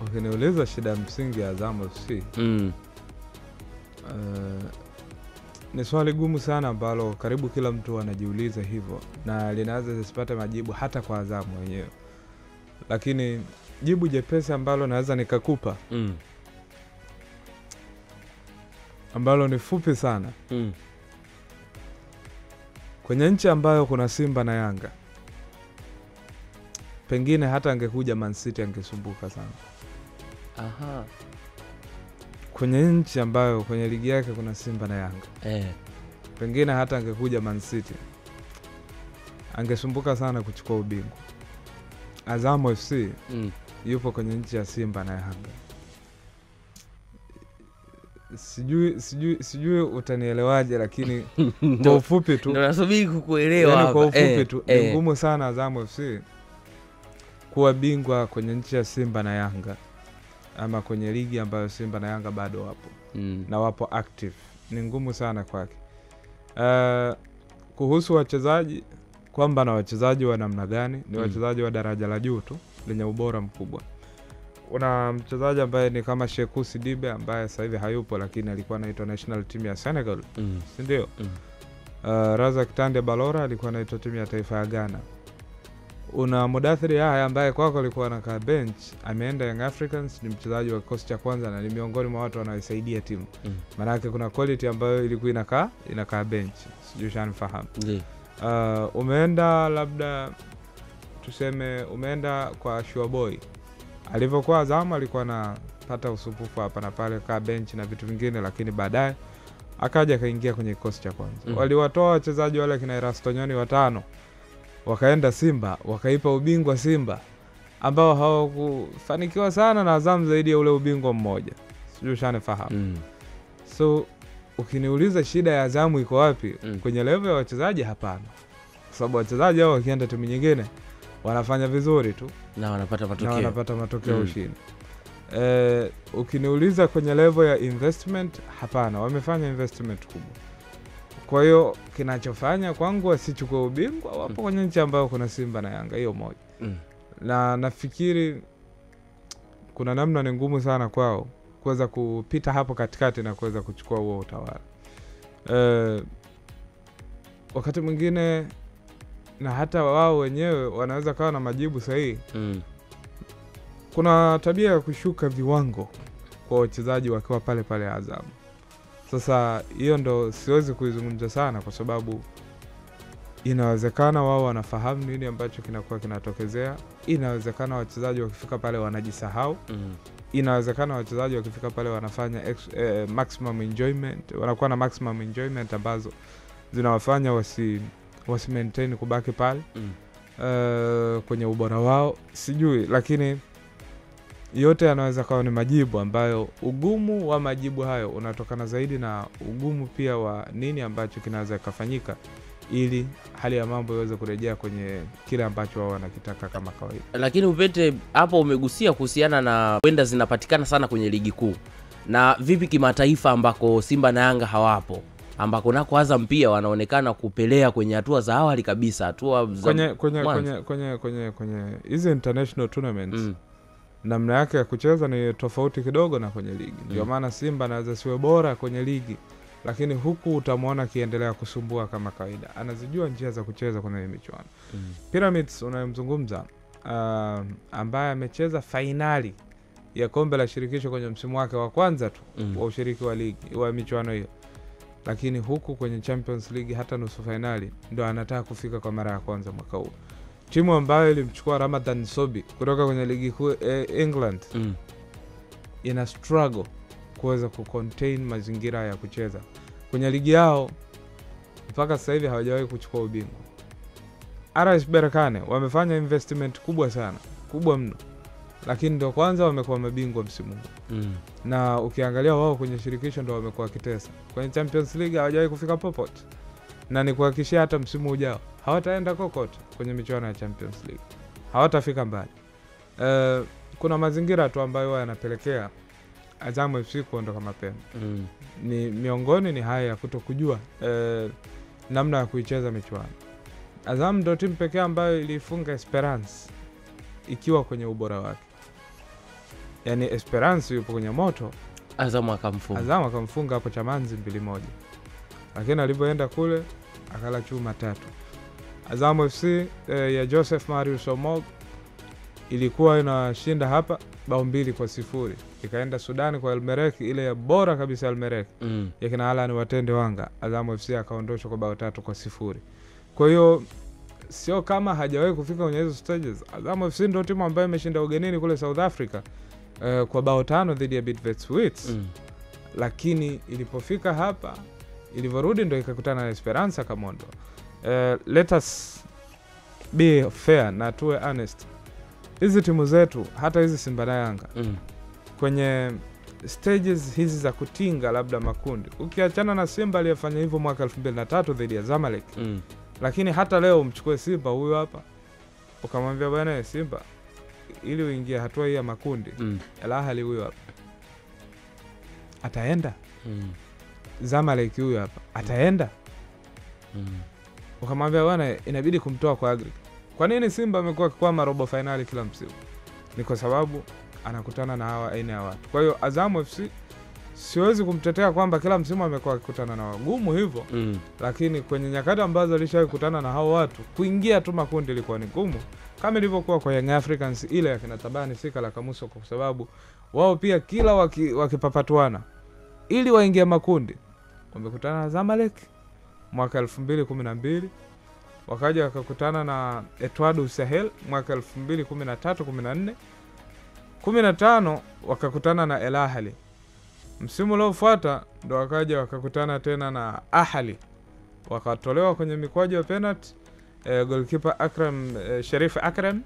Ukiniuliza shida msingi ya Azam FC. Ni swali gumu sana ambalo karibu kila mtu anajiuliza hivyo na linaweza lisipate majibu hata kwa Azam wenyewe. Lakini jibu jepesi ambalo naweza nikakupa ambalo ni fupi sana. Kwenye nchi ambayo kuna Simba na Yanga, pengine hata angekuja Man City angesumbuka sana. Aha. Kwenye nchi ambayo kwenye ligi yake kuna Simba na Yanga, pengine hata angekuja Man City angesumbuka sana kuchukua ubingwa. Azam FC yupo kwenye nchi ya Simba na Yanga. Sijui utanielewaje, lakini kwa ufupi tu ndio nasubiri kukuelewa hapa. Kwa ufupi tu ni ngumu sana Azam FC kuwa bingwa kwenye nchi ya Simba na Yanga, ama kwenye ligi ambayo Simba na Yanga bado wapo na wapo active. Ni ngumu sana kwake. Kuhusu wachezaji, kwamba na wachezaji wa namna gani, ni wachezaji wa daraja la juu tu lenye ubora mkubwa. Una mchezaji ambaye ni kama Sheku Sidibe ambaye sasa hivi hayupo, lakini alikuwa na international team ya Senegal, si ndio? Razak Tande Balora alikuwa na timu ya taifa ya Ghana. Una Mudathiri Yahya ambaye kwako alikuwa anakaa bench, ameenda Young Africans, ni mchezaji wa kikosi cha kwanza na ni miongoni mwa watu wanaoisaidia timu. Maana yake kuna quality ambayo ilikuwa inakaa bench. Sijui shanifahamu. Umeenda labda tuseme umeenda kwa Shuaboy. Alivyokuwa Azam alikuwa anapata usumbufu hapa na pale kaa bench na vitu vingine, lakini baadaye akaja kaingia kwenye kikosi cha kwanza. Waliwatoa wachezaji wale kina Erastonyoni 5 wakaenda Simba, wakaipa ubingwa Simba ambao hawakufanikiwa sana na Azam zaidi ya ule ubingwa mmoja. Sijui shanifahamu. So ukiniuliza shida ya Azam iko wapi kwenye level ya wachezaji, hapana. Kwa sababu wachezaji hao wakienda timu nyingine wanafanya vizuri tu na wanapata matokeo ushindi. Ukiniuliza kwenye level ya investment, hapana, wamefanya investment kubwa. Kwa hiyo kinachofanya kwangu wasichukue ubingwa, wapo kwenye nchi ambayo kuna Simba na Yanga, hiyo moja. Na nafikiri kuna namna ni ngumu sana kwao kuweza kupita hapo katikati na kuweza kuchukua huo utawala. Wakati mwingine na hata wao wenyewe wanaweza kawa na majibu sahihi. Kuna tabia ya kushuka viwango kwa wachezaji wakiwa pale pale Azam. Sasa hiyo ndo siwezi kuizungumza sana, kwa sababu inawezekana wao wanafahamu nini ambacho kinakuwa kinatokezea. Inawezekana wachezaji wakifika pale wanajisahau. Inawezekana wachezaji wakifika pale wanafanya maximum enjoyment, wanakuwa na maximum enjoyment ambazo zinawafanya wasi maintain kubaki pale kwenye ubora wao. Sijui, lakini yote yanaweza kuwa ni majibu ambayo ugumu wa majibu hayo unatokana zaidi na ugumu pia wa nini ambacho kinaweza kufanyika ili hali ya mambo iweze kurejea kwenye kile ambacho wao wanakitaka kama kawaida. Lakini Upete, hapo umegusia kuhusiana na wenda zinapatikana sana kwenye ligi kuu. Na vipi kimataifa ambako Simba na Yanga hawapo, ambako nako Azam pia wanaonekana kupelea kwenye hatua za awali kabisa, hatua za kwenye hizo international tournaments. Namna yake ya kucheza ni tofauti kidogo na kwenye ligi. Ndio maana Simba anaweza siwe bora kwenye ligi, lakini huku utamwona akiendelea kusumbua kama kawaida. Anazijua njia za kucheza kwenye michuano. Pyramids unayomzungumza, ambaye amecheza finali ya kombe la shirikisho kwenye msimu wake wa kwanza tu wa ushiriki wa ligi wa michuano hiyo, lakini huku kwenye Champions League hata nusu finali ndo anataka kufika kwa mara ya kwanza mwaka huu. Timu ambayo ilimchukua Ramadan Sobi kutoka kwenye ligi kuu England ina struggle kuweza kucontain mazingira ya kucheza kwenye ligi yao. Mpaka sasa hivi hawajawahi kuchukua ubingwa. RS Berkane wamefanya investment kubwa sana, kubwa mno, lakini ndio kwanza wamekuwa mabingwa msimu huu. Na ukiangalia wao kwenye shirikisho ndio wamekuwa kitesa. Kwenye Champions League hawajawahi kufika popote. Na ni kuhakikishia hata msimu ujao hawataenda kokote kwenye michuano ya Champions League. Hawatafika mbali. Kuna mazingira tu ambayo yanapelekea Azam FC kuondoka mapema. Ni miongoni ni haya ya kutokujua namna ya kuicheza michuano. Azam ndio timu pekee ambayo ilifunga Esperance ikiwa kwenye ubora wake. Yani Esperance yupo kwenye moto, Azam akamfunga hapo Chamanzi 2-1. Lakini alipoenda kule akala chuma 3. Azam FC ya Joseph Marius Omog ilikuwa inashinda hapa bao 2-0. Ikaenda Sudan kwa Elmerek, ile ya bora kabisa Elmerek. Ya kina Alan Watende Wanga. Azam FC akaondoshwa kwa bao 3-0. Kwa hiyo sio kama hajawahi kufika kwenye hizo stages. Azam FC ndio timu ambayo imeshinda ugenini kule South Africa kwa bao 5 dhidi ya Bidvest Wits. Lakini ilipofika hapa, ilivorudi ndio ikakutana na Esperance Kamondo. Let us be fair na tuwe honest. Hizi timu zetu, hata hizi Simba na Yanga, kwenye stages hizi za kutinga labda makundi, ukiachana na Simba aliyefanya hivyo mwaka 2003 dhidi ya Zamalek, lakini hata leo umchukue Simba huyu hapa, ukamwambia bwana Simba ili uingie hatua hii ya makundi, Al Ahly huyu hapa ataenda, Zamalek huyu hapa ataenda, ukamwambia bwana inabidi kumtoa kwa Agri. Kwa nini Simba amekuwa kwa robo finali kila msimu? Ni kwa sababu anakutana na hawa aina ya watu. Kwa hiyo Azam FC siwezi kumtetea kwamba kila msimu amekuwa akikutana na wagumu hivyo, lakini kwenye nyakati ambazo alishakutana na hao watu, kuingia tu makundi ilikuwa ni ngumu, kama ilivyokuwa kwa Young Africans ile ya kina Tabani Sika la Kamuso, kwa sababu wao pia kila wakipapatuana ili waingie makundi wamekutana na Zamalek mwaka 2012, wakaja wakakutana na Etoile Sahel mwaka 2013-14, 15 wakakutana na El Ahly. Msimu uliofuata ndo wakaja wakakutana tena na Ahly, wakatolewa kwenye mikwaju ya penalty, goalkeeper Akram Sharif Akram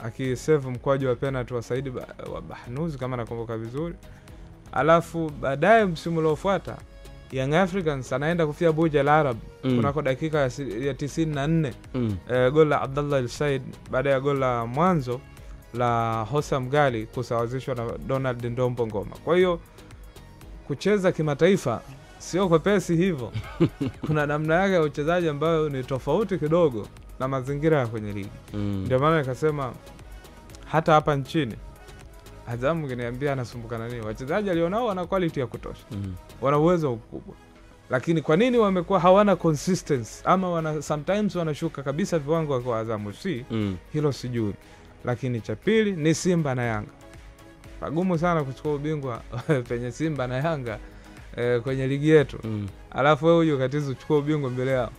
akisave mkwaju wa penalty wa Saidi wa Bahnuz kama nakumbuka vizuri. Alafu baadaye msimu uliofuata Young Africans anaenda kufia Buja Al Arab kunako dakika ya 94, goli la Abdullah El Said baada ya goli la mwanzo la Hossam Gali kusawazishwa na Donald Ndombo Ngoma. Kwa hiyo kucheza kimataifa sio kwepesi hivyo. Kuna namna yake ya uchezaji ambayo ni tofauti kidogo na mazingira ya kwenye ligi. Ndio maana nikasema hata hapa nchini Azam ngeniambia anasumbukana nini, wachezaji alionao wana quality ya kutosha, wana uwezo mkubwa, lakini kwa nini wamekuwa hawana consistency ama sometimes wanashuka kabisa viwango kwa Azam FC? Hilo sijui. Lakini cha pili ni Simba na Yanga. Pagumu sana kuchukua ubingwa penye Simba na Yanga kwenye ligi yetu. Alafu wewe uje katizo uchukue ubingwa mbele yao.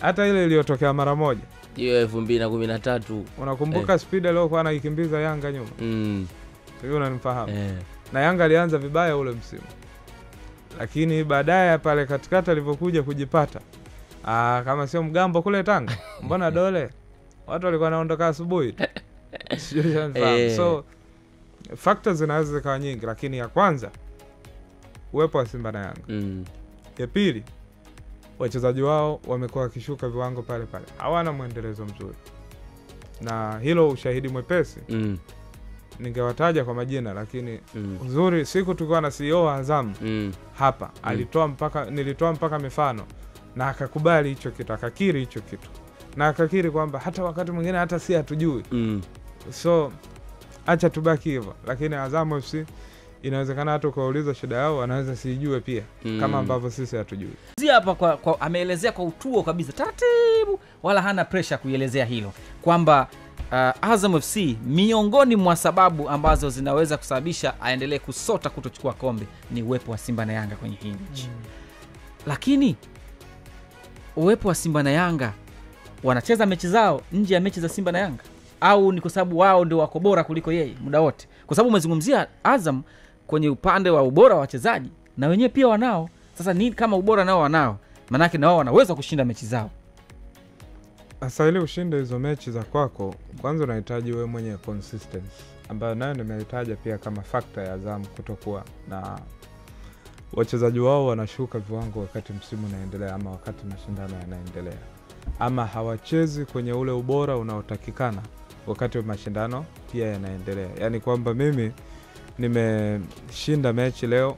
Hata ile iliyotokea mara moja hiyo 2013, unakumbuka speed aliyokuwa anaikimbiza Yanga nyuma? Sio, unanifahamu? Na Yanga alianza vibaya ule msimu, lakini baadaye pale katikati alivyokuja kujipata, kama sio mgambo kule Tanga, mbona dole watu walikuwa wanaondoka asubuhi. Sio, unanifahamu? So factors zinaweza zikawa nyingi, lakini ya kwanza uwepo wa Simba na Yanga. Ya pili, wachezaji wao wamekuwa wakishuka viwango pale pale, hawana muendelezo mzuri, na hilo ushahidi mwepesi. Ningewataja kwa majina, lakini uzuri siku tulikuwa na CEO wa Azam hapa nilitoa mpaka mifano na akakubali hicho kitu, akakiri hicho kitu, na akakiri kwamba hata wakati mwingine hata si hatujui. So acha tubaki hivyo, lakini Azam FC inawezekana hata kuuliza shida yao wanaweza sijue pia kama ambavyo sisi hatujui. Hapa ameelezea kwa utuo kabisa, taratibu, wala hana pressure kuielezea hilo kwamba Azam FC miongoni mwa sababu ambazo zinaweza kusababisha aendelee kusota kutochukua kombe ni uwepo wa Simba na Yanga kwenye hii nchi. Lakini uwepo wa Simba na Yanga, wanacheza mechi zao nje ya mechi za Simba na Yanga, au ni kwa sababu wao ndio wako bora kuliko yeye muda wote? Kwa sababu umezungumzia Azam kwenye upande wa ubora wa wachezaji, na wenyewe pia wanao. Sasa ni kama ubora nao wanao, maana yake na wao wanaweza kushinda mechi zao. Asa ili ushinde hizo mechi za kwako, kwanza unahitaji wewe mwenye consistency, ambayo nayo nimehitaja pia kama factor ya Azam kutokuwa na wachezaji wao wanashuka viwango wakati msimu unaendelea ama wakati mashindano yanaendelea, ama hawachezi kwenye ule ubora unaotakikana wakati wa mashindano pia yanaendelea. Yani kwamba mimi nimeshinda mechi leo,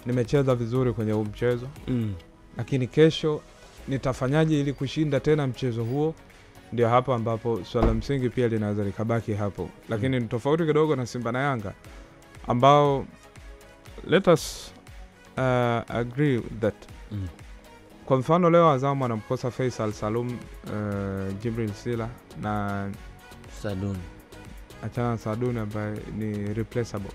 nimecheza vizuri kwenye huu mchezo, lakini kesho nitafanyaje ili kushinda tena mchezo huo. Ndio hapo ambapo swala msingi pia linaweza likabaki hapo. Lakini ni tofauti kidogo na Simba na Yanga ambao let us agree with that. Kwa mfano leo Azam anamkosa Faisal Salum, Jibril Sila na Sadun. Achana Sadun ambaye ni replaceable.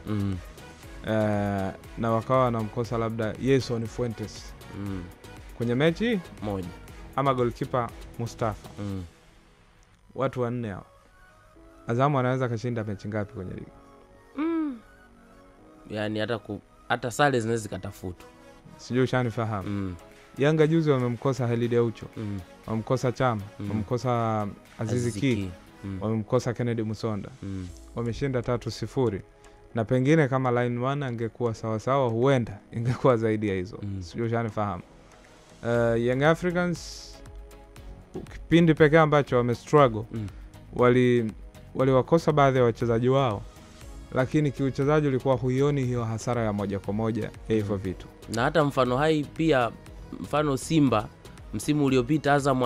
Na wakawa wanamkosa labda Yeson Fuentes kwenye mechi moja, ama goalkeeper Mustafa. Watu wanne hao. Azam anaweza kashinda mechi ngapi kwenye ligi? Yani hata sare zinaweza zikatafutwa. Sijui ushanifahamu. Yanga juzi wamemkosa Halid Aucho, wamemkosa Chama, wamemkosa Azizi Ki, wamemkosa Kennedy Musonda. Wameshinda 3-0. Na pengine kama line 1 angekuwa sawa sawa huenda ingekuwa zaidi ya hizo. Sijui ushanifahamu. Young Africans kipindi pekee ambacho wamestruggle waliwakosa baadhi ya wachezaji wao, lakini kiuchezaji ulikuwa huioni hiyo hasara ya moja kwa moja hivyo vitu. Na hata mfano hai pia, mfano Simba msimu uliopita Azam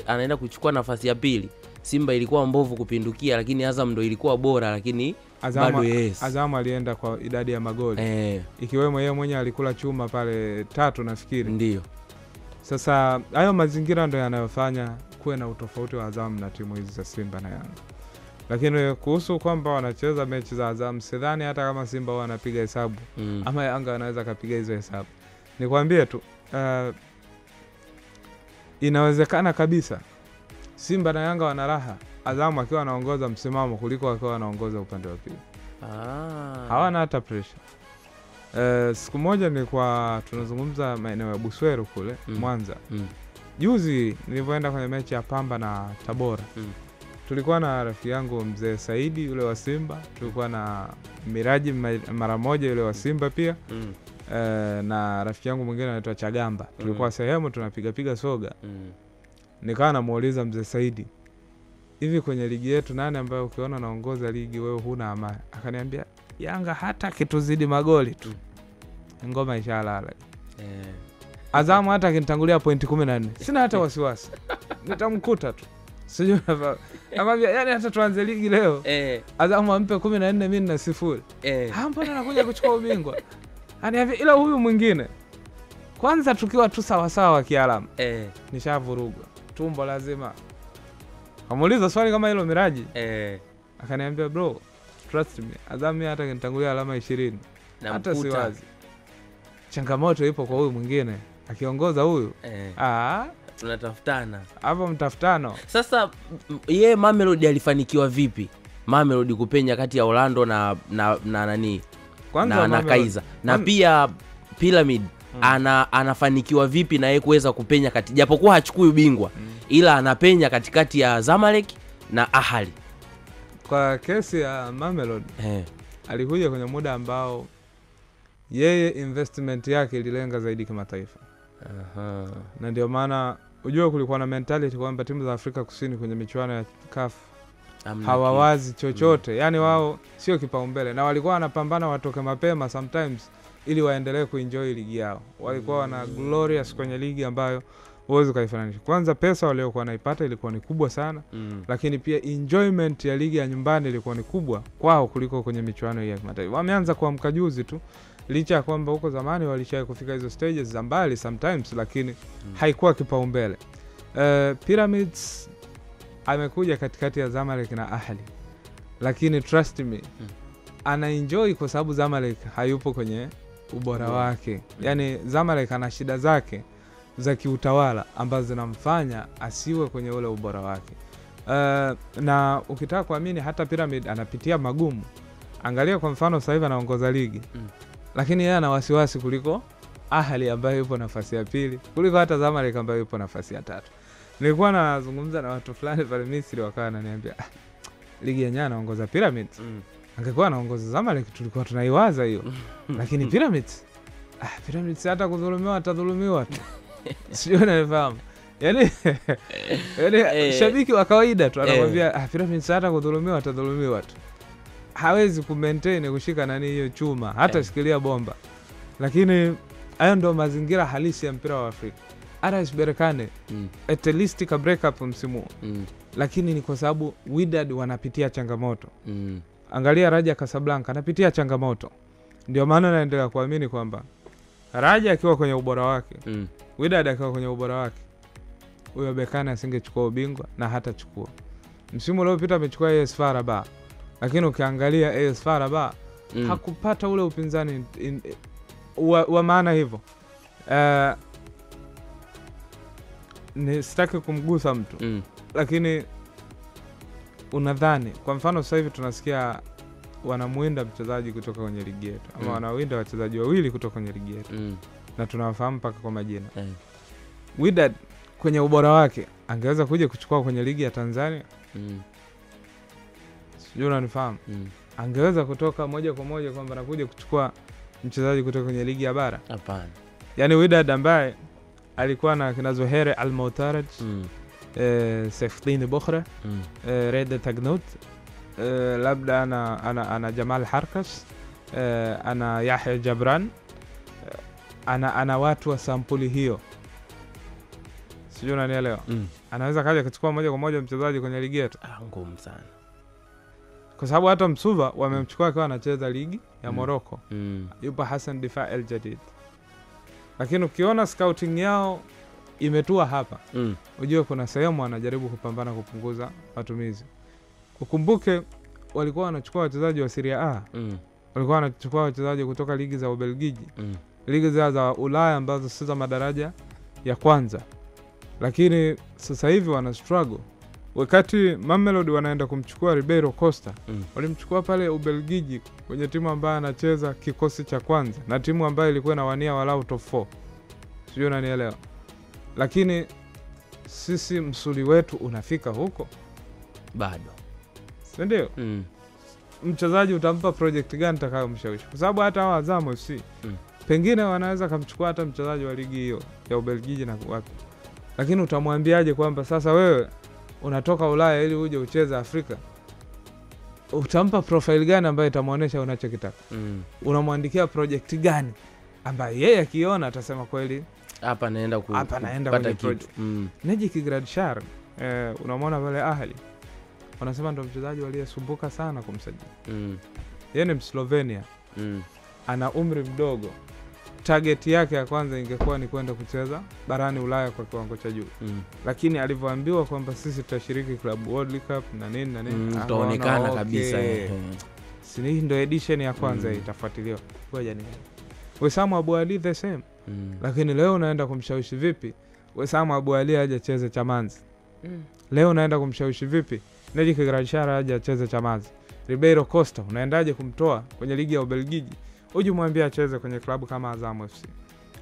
anaenda kuchukua nafasi ya pili. Simba ilikuwa mbovu kupindukia, lakini Azam ndo ilikuwa bora, lakini bado Azam alienda kwa idadi ya magoli. Ikiwemo yeye mwenyewe alikula chuma pale 3 nafikiri. Ndio. Sasa hayo mazingira ndo yanayofanya kuwe na utofauti wa Azam na timu hizi za Simba na Yanga. Lakini kuhusu kwamba wanacheza mechi za Azam, sidhani hata kama Simba wanapiga hesabu ama Yanga anaweza kapiga hizo hesabu. Nikwambie tu inawezekana kabisa Simba na Yanga wana raha Azam akiwa anaongoza msimamo kuliko akiwa anaongoza upande wa pili. Hawana hata pressure. Siku moja nilikuwa tunazungumza maeneo ya Busweru kule Mwanza. Juzi nilipoenda kwenye mechi ya Pamba na Tabora. Tulikuwa na rafiki yangu mzee Saidi yule wa Simba, tulikuwa na Miraji mara moja yule wa Simba pia. Na rafiki yangu mwingine anaitwa Chagamba. Tulikuwa sehemu tunapiga soga. Nikawa namuuliza mzee Saidi, hivi kwenye ligi yetu nani ambaye ukiona naongoza ligi wewe huna amani? Akaniambia Yanga hata kituzidi magoli tu ngoma ishalala. Azam hata kinitangulia pointi 14 sina hata wasiwasi, nitamkuta tu. Sijui nakwambia, yani hata tuanze ligi leo Azam ampe 14 mimi na 0. Mbona anakuja kuchukua ubingwa? Aniambia ila huyu mwingine kwanza tukiwa tu sawa sawa kialamu nishavurugwa tumbo lazima. Amuuliza swali kama hilo Miraji. Akaniambia bro, trust me, Azam hata kinitangulia alama 20 hata siwazi. Changamoto ipo kwa huyu mwingine akiongoza huyu. Tunatafutana hapo, mtafutano. Sasa yeye Mamelodi alifanikiwa vipi? Mamelodi kupenya kati ya Orlando na nani kwanza na Kaizer na pia Pyramid anafanikiwa vipi na yeye kuweza kupenya kati, japokuwa hachukui ubingwa ila anapenya katikati ya Zamalek na Ahly? Kwa kesi ya Mamelodi alikuja kwenye muda ambao yeye investment yake ililenga zaidi kimataifa. Na ndio maana unajua kulikuwa na mentality kwamba timu za Afrika Kusini kwenye michuano ya CAF hawawazi chochote. Yani wao sio kipaumbele, na walikuwa wanapambana watoke mapema sometimes ili waendelee kuenjoy ligi yao. Walikuwa wana glorious kwenye ligi ambayo uwezo kaifananisha. Kwanza pesa waliokuwa wanaipata ilikuwa ni kubwa sana, lakini pia enjoyment ya ligi ya nyumbani ilikuwa ni kubwa kwao kuliko kwenye michuano ya kimataifa. Wameanza kuamka juzi tu, licha ya kwamba huko zamani walishawahi kufika hizo stages za mbali sometimes, lakini haikuwa kipaumbele. Pyramids amekuja katikati ya Zamalek na Ahly, lakini trust me ana enjoy kwa sababu Zamalek hayupo kwenye ubora wake. Yani Zamalek ana shida zake za kiutawala ambazo zinamfanya asiwe kwenye ule ubora wake. Na ukitaka kuamini hata Pyramid anapitia magumu. Angalia kwa mfano sasa hivi anaongoza ligi. Lakini yeye ana wasiwasi kuliko Ahly ambaye yupo nafasi ya pili, kuliko hata Zamalek ambaye yupo nafasi ya 3. Nilikuwa nazungumza na watu fulani pale Misri, wakawa wananiambia ligi yenyewe anaongoza Pyramid. Angekuwa anaongoza Zamalek tulikuwa tunaiwaza hiyo. Lakini Pyramid hata kudhulumiwa atadhulumiwa tu. Sio, unafahamu? Yaani shabiki wa kawaida tu anakuambia Pyramid hata kudhulumiwa atadhulumiwa tu. Hawezi kumaintain kushika nani hiyo chuma, hata shikilia bomba. Lakini hayo ndio mazingira halisi ya mpira wa Afrika. RS Berkane at least ka break up msimu. Lakini ni kwa sababu Wydad wanapitia changamoto. Angalia Raja Casablanca anapitia changamoto. Ndio maana naendelea kuamini kwamba Raja akiwa kwenye ubora wake, Wydad akiwa kwenye ubora wake, huyo Berkane asingechukua ubingwa na hata chukua. Msimu uliopita amechukua AS FAR Rabat. Lakini ukiangalia AS FAR Rabat hakupata ule upinzani wa maana hivyo. Ni sitaki kumgusa mtu. Lakini unadhani kwa mfano sasa hivi tunasikia wanamuinda mchezaji kutoka kwenye ligi yetu ama wanawinda wachezaji wawili kutoka kwenye ligi yetu na tunawafahamu mpaka kwa majina. Wydad kwenye ubora wake angeweza kuja kuchukua kwenye ligi ya Tanzania. Sijui unanifahamu. Angeweza kutoka moja kwa moja kwamba anakuja kuchukua mchezaji kutoka kwenye ligi ya bara? Hapana. Yani Wydad ambaye alikuwa na kina Zohere Al-Moutaraj, Sefdin Bukhra, Reda Tagnut, labda ana Jamal Harkas, ana Yahya Jabran, ana watu wa sampuli hiyo. Sijui unanielewa. Anaweza kaja kuchukua moja kwa moja mchezaji kwenye ligi yetu? Ngumu sana. Kwa sababu hata Msuva wamemchukua akiwa anacheza ligi ya Morocco. Yupo Hassan Difa El Jadid. Lakini ukiona scouting yao imetua hapa, ujue kuna sehemu anajaribu kupambana kupunguza matumizi. Ukumbuke walikuwa wanachukua wachezaji wa Serie A. Walikuwa wanachukua wachezaji kutoka ligi za Ubelgiji. Ligi za Ulaya ambazo si za madaraja ya kwanza. Lakini sasa hivi wana struggle. Wakati Mamelodi wanaenda kumchukua Ribeiro Costa, walimchukua pale Ubelgiji kwenye timu ambayo anacheza kikosi cha kwanza na timu ambayo ilikuwa inawania walau top 4. Sijui unanielewa. Lakini sisi msuli wetu unafika huko bado. Si ndio? Mchezaji utampa project gani takayomshawishi? Kwa sababu hata hao Azam FC pengine wanaweza kumchukua hata mchezaji wa ligi hiyo ya Ubelgiji na wapi. Lakini utamwambiaje kwamba sasa wewe unatoka Ulaya ili uje ucheze Afrika? Utampa profile gani ambayo itamuonesha unachokitaka? Unamwandikia project gani ambayo yeye akiona atasema kweli hapa naenda kupata kitu. Neji Kigradshar unamwona pale Ahli. Wanasema ndo mchezaji aliyesumbuka sana kumsajili. Yeye ni Mslovenia. Ana umri mdogo. Target yake ya kwanza ingekuwa ni kwenda kucheza barani Ulaya kwa kiwango cha juu. Lakini alivyoambiwa kwamba sisi tutashiriki Club World Cup na nini na nini, utaonekana kabisa. Si ndio edition ya kwanza itafuatiliwa. Ngoja ni Wesam Abu Ali the same. Lakini leo unaenda kumshawishi vipi Wesam Abu Ali aje acheze Chamanzi? Leo unaenda kumshawishi vipi Neji Kigradshar aje acheze Chamanzi? Ribeiro Costa unaendaje kumtoa kwenye ligi ya Ubelgiji uje mwambie acheze kwenye klabu kama Azam FC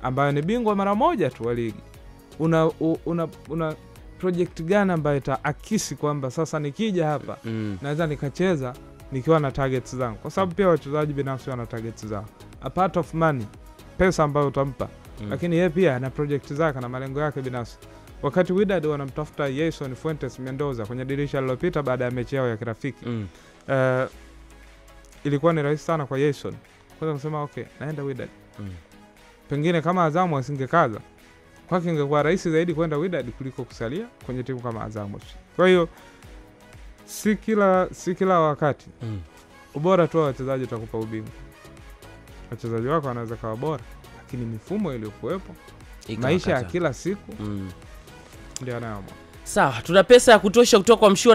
ambayo ni bingwa mara moja tu wa ligi? Una project gani ambayo itaakisi kwamba sasa nikija hapa naweza nikacheza nikiwa na targets zangu? Kwa sababu pia wachezaji binafsi wana targets zao, a part of money, pesa ambayo utampa. Lakini yeye pia ana project zake na malengo yake binafsi. Wakati Wydad wanamtafuta Jason Fuentes Mendoza kwenye dirisha lililopita baada ya mechi yao ya kirafiki, ilikuwa ni rahisi sana kwa Jason kwanza kusema okay, naenda Wydad. Pengine kama Azam asingekaza, kwake ingekuwa rahisi zaidi kwenda Wydad kuliko kusalia kwenye timu kama Azam. Kwa hiyo si kila wakati ubora tu wa wachezaji utakupa ubingwa. Wachezaji wako wanaweza kuwa bora, lakini mifumo iliyokuwepo, maisha ya kila siku ndio anayoamua. Sawa, tuna pesa ya kutosha kutoka kwa Mshua